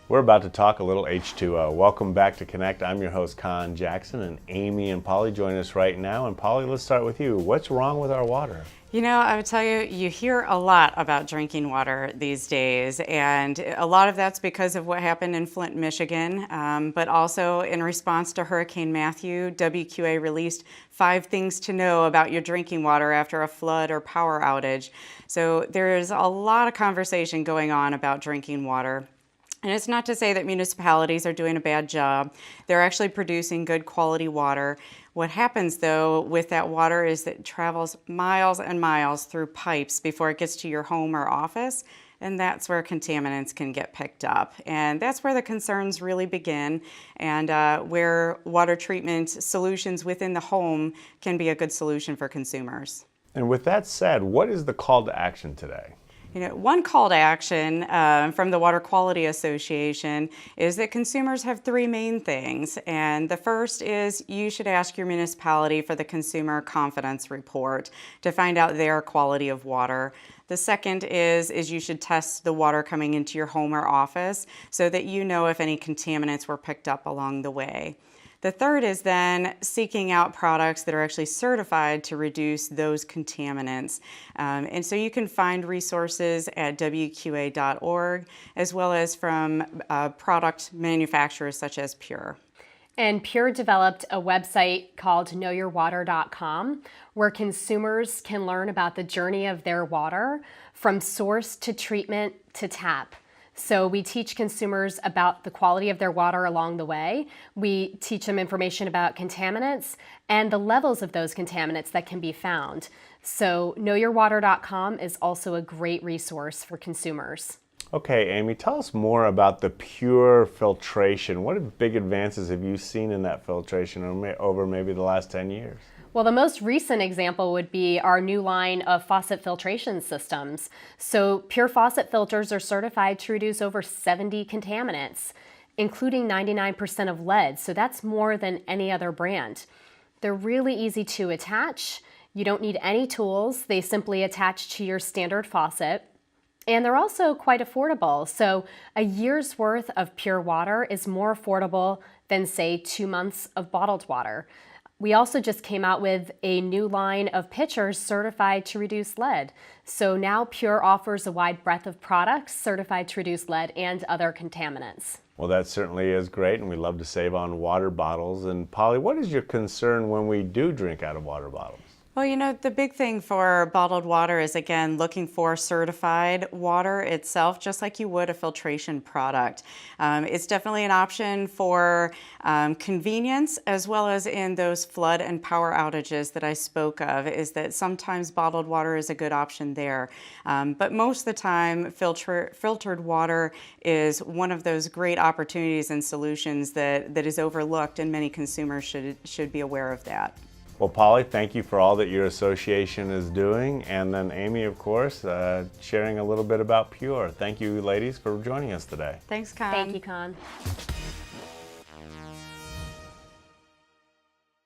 We're about to talk a little H2O. Welcome back to Connect. I'm your host, Con Jackson, and Amy and Pauli join us right now. And Pauli, let's start with you. What's wrong with our water? You know, I would tell you, you hear a lot about drinking water these days, and a lot of that's because of what happened in Flint, Michigan, but also in response to Hurricane Matthew, WQA released 5 things to know about your drinking water after a flood or power outage. So there's a lot of conversation going on about drinking water. And it's not to say that municipalities are doing a bad job. They're actually producing good quality water. What happens though with that water is that it travels miles and miles through pipes before it gets to your home or office, and that's where contaminants can get picked up. And that's where the concerns really begin, and where water treatment solutions within the home can be a good solution for consumers. And with that said, what is the call to action today? You know, one call to action from the Water Quality Association is that consumers have 3 main things. And the first is you should ask your municipality for the Consumer Confidence Report to find out their quality of water. The second is you should test the water coming into your home or office so that you know if any contaminants were picked up along the way. The third is then seeking out products that are actually certified to reduce those contaminants. And so you can find resources at WQA.org as well as from product manufacturers such as Pure. And Pure developed a website called knowyourwater.com where consumers can learn about the journey of their water from source to treatment to tap. So we teach consumers about the quality of their water along the way. We teach them information about contaminants and the levels of those contaminants that can be found. So knowyourwater.com is also a great resource for consumers. Okay, Amy, tell us more about the Pure filtration. What big advances have you seen in that filtration over maybe the last 10 years? Well, the most recent example would be our new line of faucet filtration systems. So Pure faucet filters are certified to reduce over 70 contaminants, including 99% of lead. So that's more than any other brand. They're really easy to attach. You don't need any tools. They simply attach to your standard faucet. And they're also quite affordable. So a year's worth of Pure water is more affordable than, say, 2 months of bottled water. We also just came out with a new line of pitchers certified to reduce lead. So now Pure offers a wide breadth of products certified to reduce lead and other contaminants. Well, that certainly is great, and we love to save on water bottles. And Pauli, what is your concern when we do drink out of water bottles? Well, you know, the big thing for bottled water is, again, looking for certified water itself, just like you would a filtration product. It's definitely an option for convenience, as well as in those flood and power outages that I spoke of, is that sometimes bottled water is a good option there. But most of the time, filtered water is one of those great opportunities and solutions that is overlooked, and many consumers should be aware of that. Well, Pauli, thank you for all that your association is doing. And then Amy, of course, sharing a little bit about Pure. Thank you, ladies, for joining us today. Thanks, Con. Thank you, Con.